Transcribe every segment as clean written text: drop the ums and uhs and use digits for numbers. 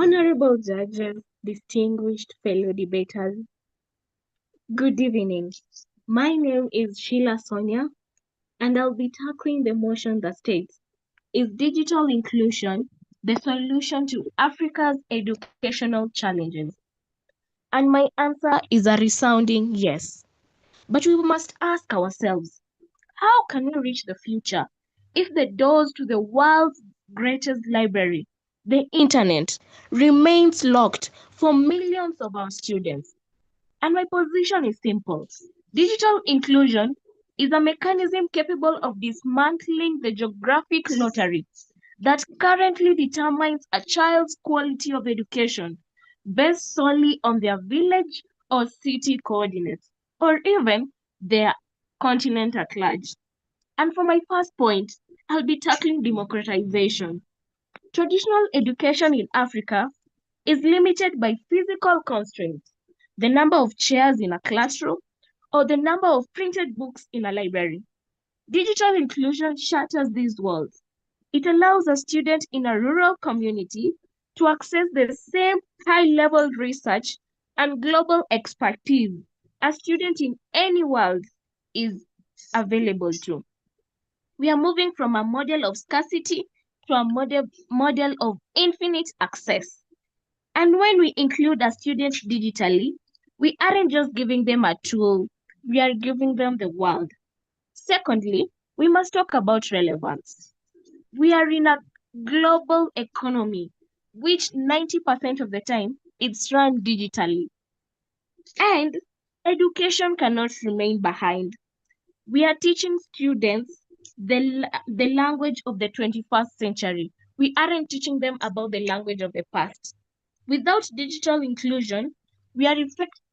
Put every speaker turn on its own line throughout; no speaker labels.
Honorable judges, distinguished fellow debaters, good evening. My name is Sheila Sonia, and I'll be tackling the motion that states, is digital inclusion the solution to Africa's educational challenges? And my answer is a resounding yes. But we must ask ourselves, how can we reach the future if the doors to the world's greatest library, the internet, remains locked for millions of our students? And my position is simple. Digital inclusion is a mechanism capable of dismantling the geographic lottery that currently determines a child's quality of education based solely on their village or city coordinates, or even their continent at large. And for my first point, I'll be tackling democratization. Traditional education in Africa is limited by physical constraints, the number of chairs in a classroom, or the number of printed books in a library. Digital inclusion shatters these walls. It allows a student in a rural community to access the same high-level research and global expertise a student in any world is available to. We are moving from a model of scarcity to a model of infinite access. And when we include our students digitally, we aren't just giving them a tool, we are giving them the world. Secondly, we must talk about relevance. We are in a global economy, which 90% of the time it's run digitally. And education cannot remain behind. We are teaching students the language of the 21st century. We aren't teaching them about the language of the past. Without digital inclusion, we are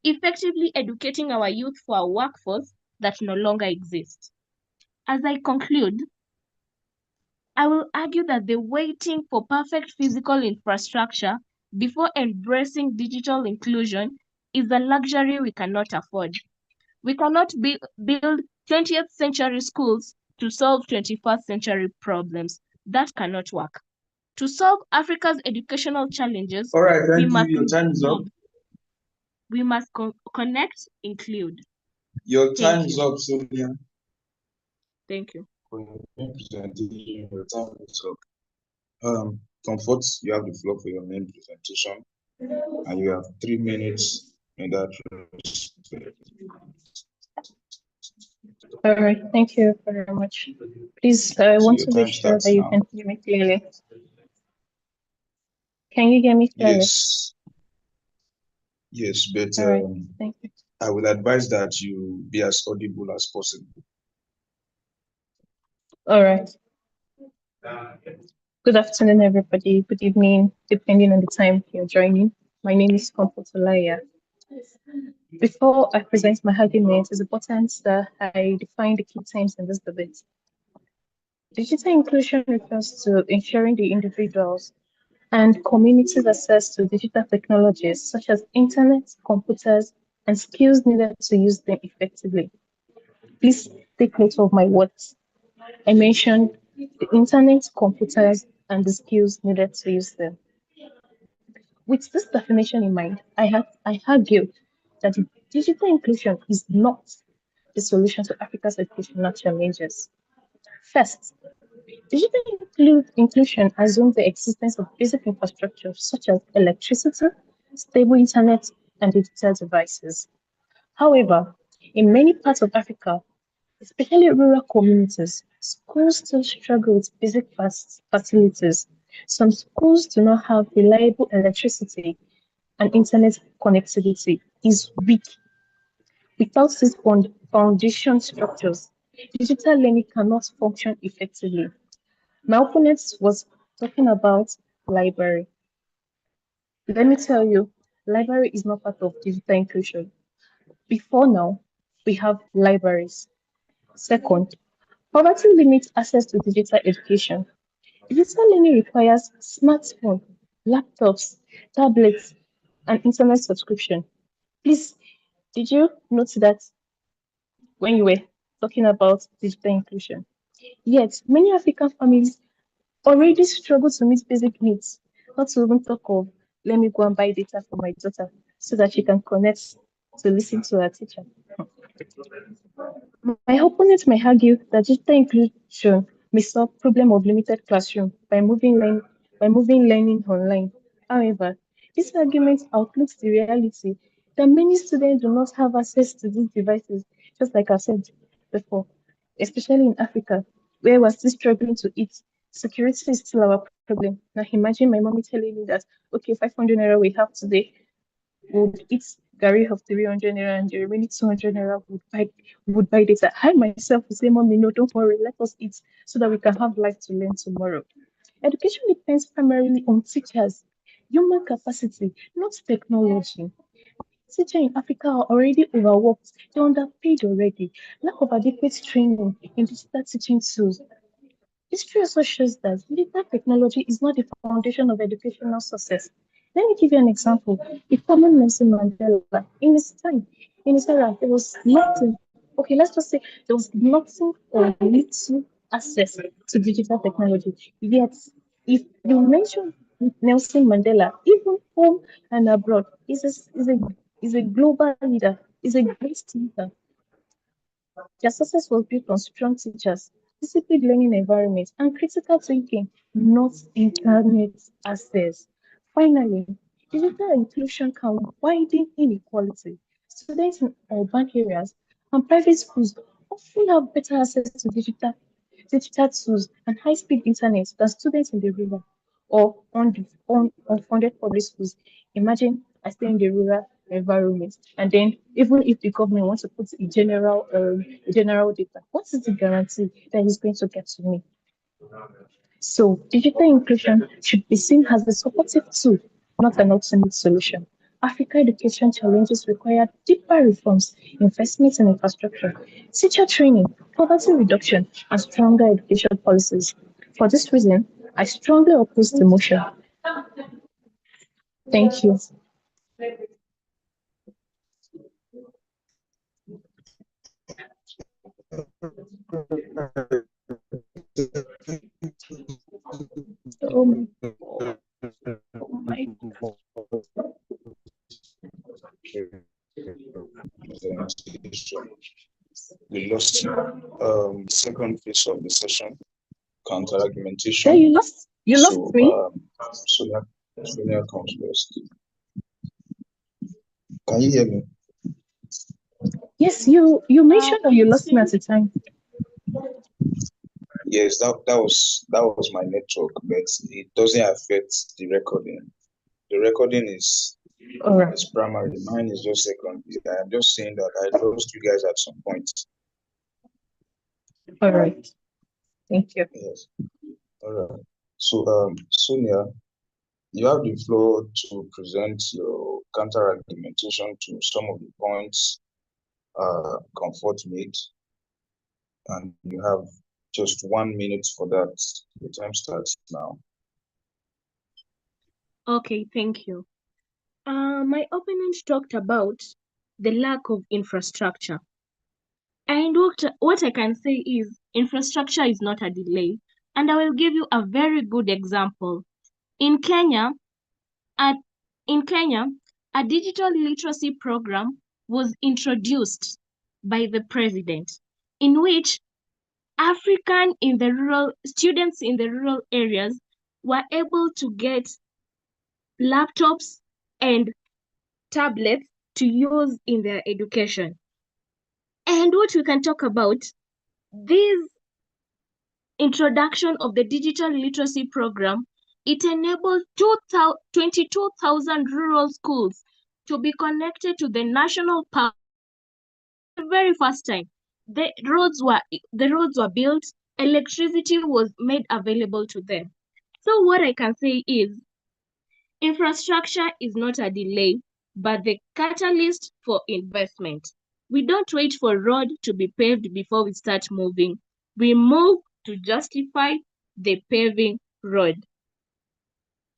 effectively educating our youth for a workforce that no longer exists. As I conclude, I will argue that the waiting for perfect physical infrastructure before embracing digital inclusion is a luxury we cannot afford. We cannot build 20th century schools to solve 21st century problems. That cannot work. To solve Africa's educational challenges,
All right,
we
thank
must
you. Your time is up.
We must connect, include.
Your time
Thank
is
you.
up, Sonia.
Thank you.
For your main presentation, your time is up. Comfort, you have the floor for your main presentation, and you have 3 minutes in that respect.
All right, thank you very much. Please, I
So
want
your
to be
time
sure that
starts
you
now.
can hear me clearly. Can you hear me clearly?
Yes, yes, but
All right, thank you.
I would advise that you be as audible as possible.
All right. Good afternoon, everybody. Good evening, depending on the time you're joining. My name is Comfort Olaya. Before I present my argument, it's important that I define the key terms in this debate. Digital inclusion refers to ensuring the individuals and communities access to digital technologies such as internet, computers, and skills needed to use them effectively. Please take note of my words. I mentioned the internet, computers, and the skills needed to use them. With this definition in mind, I argue that digital inclusion is not the solution to Africa's educational challenges. First, digital inclusion assumes the existence of basic infrastructure such as electricity, stable internet, and digital devices. However, in many parts of Africa, especially rural communities, schools still struggle with basic facilities. Some schools do not have reliable electricity and internet connectivity is weak. Without these foundation structures, digital learning cannot function effectively. My opponent was talking about library. Let me tell you, library is not part of digital inclusion. Before now, we have libraries. Second, poverty limits access to digital education. Digital learning requires smartphones, laptops, tablets, and internet subscription. Please, did you note that when you were talking about digital inclusion? Yet, many African families already struggle to meet basic needs, not to even talk of let me go and buy data for my daughter so that she can connect to listen to her teacher. My opponent may argue that digital inclusion may solve problem of limited classroom by moving learning online. However, this argument outlooks the reality that many students do not have access to these devices, just like I said before, especially in Africa, where we're still struggling to eat. Security is still our problem. Now imagine my mommy telling me that, okay, 500 naira we have today, would eat Gary of 300 naira and the remaining 200 naira would buy data. I myself would say, Mommy, no, don't worry, let us eat so that we can have life to learn tomorrow. Education depends primarily on teachers, human capacity, not technology. Teachers in Africa are already overworked, they're underpaid already. Lack of adequate training in digital teaching tools. History also shows that digital technology is not the foundation of educational success. Let me give you an example. The common Nelson Mandela, in his era, there was nothing. Okay, let's just say there was nothing or little access to digital technology. Yet, if you mention Nelson Mandela, even home and abroad, is a global leader, is a great thinker. Their success was built on strong teachers, disciplined learning environments, and critical thinking, not internet access. Finally, digital inclusion can widen inequality. Students in urban areas and private schools often have better access to digital tools and high-speed internet than students in the rural or unfunded public schools. Imagine I stay in the rural environment, and then even if the government wants to put a general data, what is the guarantee that it's going to get to me? So digital inclusion should be seen as a supportive tool, not an ultimate solution. Africa education challenges require deeper reforms, investments in infrastructure, teacher training, poverty reduction, and stronger education policies. For this reason, I strongly oppose the motion. Thank you. Oh my
We lost second phase of the session, counter
Yeah,
argumentation.
you lost
So
me.
Sonia comes first. Can you hear me?
Yes, you mentioned that you lost me at the time.
Yes, that was my network, but it doesn't affect the recording. The recording is
All right.
primary. Mine is just secondary. I'm just saying that I lost you guys at some point.
All right. Thank you.
Yes. All right. So, Sonia, you have the floor to present your counter argumentation to some of the points Comfort made, and you have just 1 minute for that. The time starts now.
Okay, thank you. My opponent talked about the lack of infrastructure. And what I can say is infrastructure is not a delay. And I will give you a very good example. In Kenya, in Kenya, a digital literacy program was introduced by the president, in which students in the rural areas were able to get laptops and tablets to use in their education. And what we can talk about, this introduction of the digital literacy program, it enabled 22,000 rural schools to be connected to the national power. The very first time, the roads were built, electricity was made available to them. So what I can say is infrastructure is not a delay, but the catalyst for investment. We don't wait for road to be paved before we start moving. We move to justify the paving road.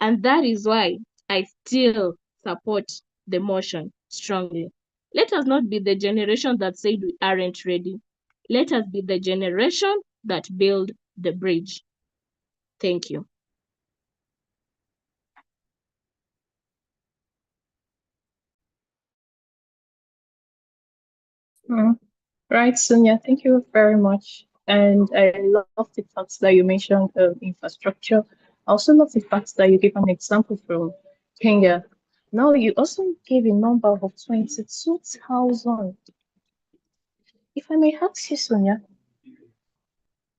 And that is why I still support the motion strongly. Let us not be the generation that said we aren't ready. Let us be the generation that build the bridge. Thank you.
Right, Sonia, thank you very much. And I love the fact that you mentioned infrastructure. I also love the fact that you gave an example from Kenya. Now, you also gave a number of 22,000. If I may ask you, Sonia,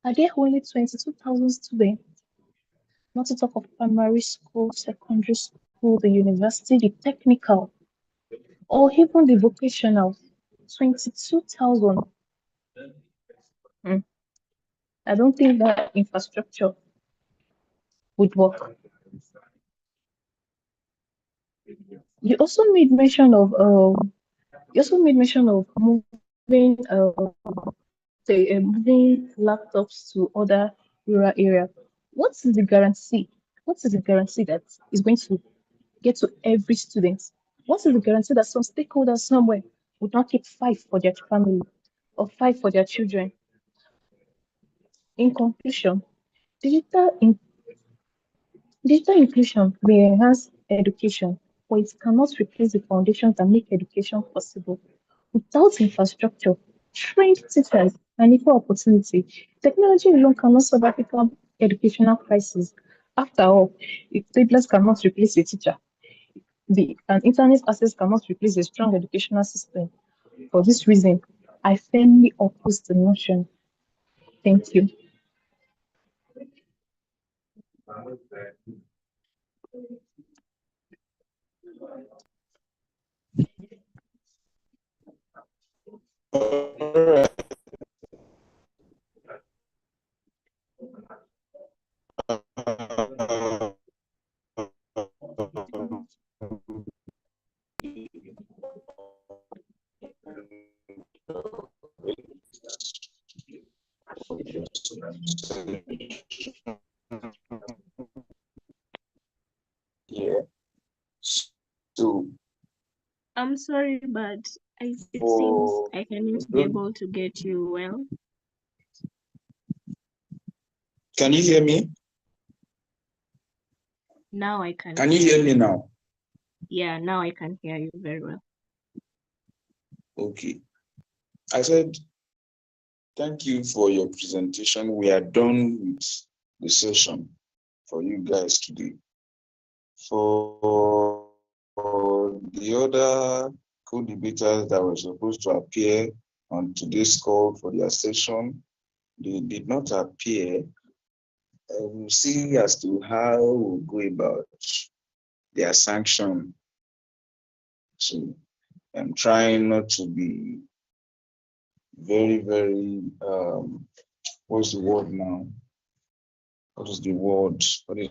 are there only 22,000 students? Not to talk of primary school, secondary school, the university, the technical, or even the vocational. 22,000. Hmm. I don't think that infrastructure would work. You also made mention of moving moving laptops to other rural area. What is the guarantee? What is the guarantee that is going to get to every student? What is the guarantee that some stakeholders somewhere would not keep five for their family or five for their children? In conclusion, digital in digital inclusion may enhance education, but it cannot replace the foundations that make education possible. Without infrastructure, trained teachers, and equal opportunity, technology alone cannot solve African educational crisis. After all, if tablets cannot replace a teacher, and internet access cannot replace a strong educational system. For this reason, I firmly oppose the notion. Thank you.
Alright. Yeah. So
I'm sorry, but it seems
for
I cannot be able to get you well.
can you hear me?
Now I can
Can you
hear
hear me
you.
now?
Yeah, now I can hear you very well.
Okay. I said thank you for your presentation. We are done with the session for you guys today. For the other co-debaters that were supposed to appear on today's call for their session, they did not appear. We'll see as to how we'll go about their sanction. So I'm trying not to be very, what's the word now? What is the word? What is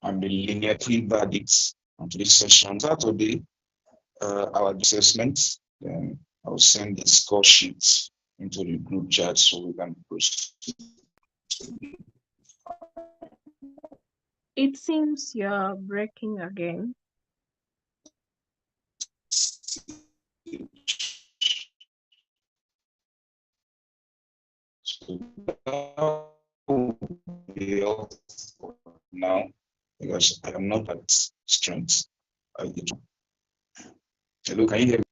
and the linearity verdicts on today's session. Saturday, our assessment, then I'll send the score sheets into the group chat so we can proceed.
It seems you're breaking again.
So that will be all for now because I am not at strength. Hello, can you hear me?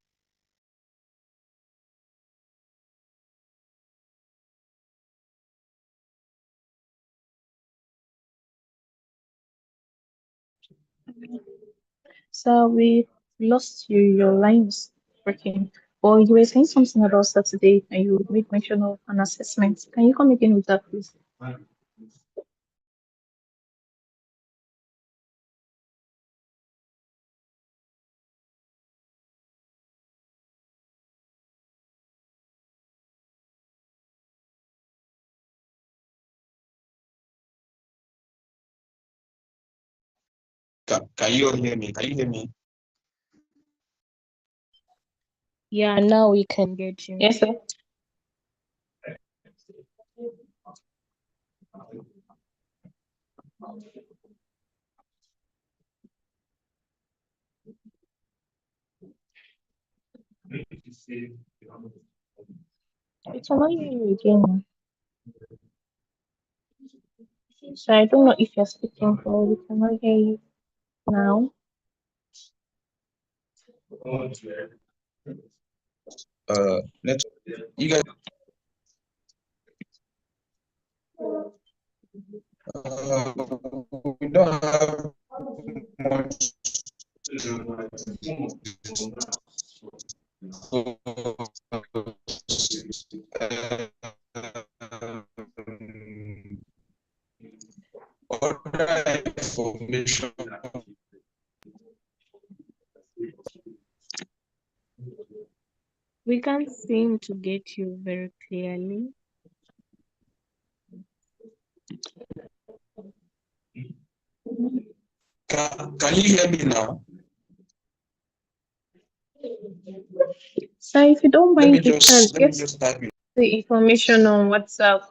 So we lost you, your lines working. Or you were saying something about Saturday and you made mention of an assessment. Can you come again with that, please?
Can you all hear me? Can you hear me?
Yeah, now we can get you.
Yes, sir. I cannot hear you again. So I don't know if you're speaking or we cannot hear you now.
Next, you guys, we don't have much other information.
We can't seem to get you very clearly.
Can you hear me now?
So if you don't
Let me
mind, you can
let me
get
just type it.
the information on WhatsApp.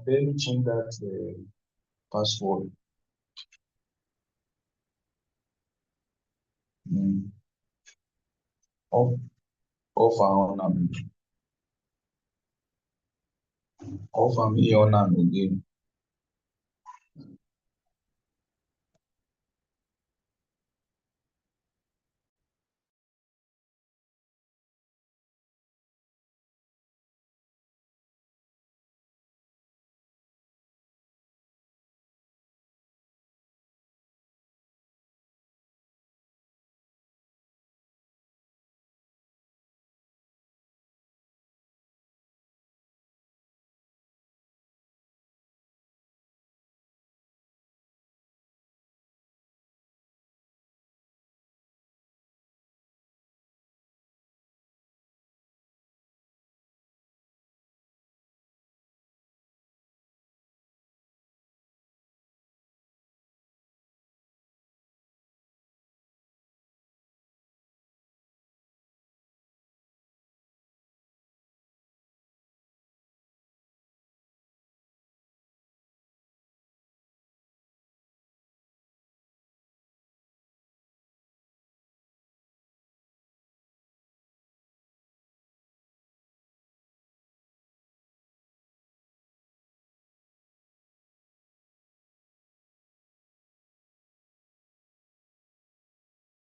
Then change that password. Off and on again.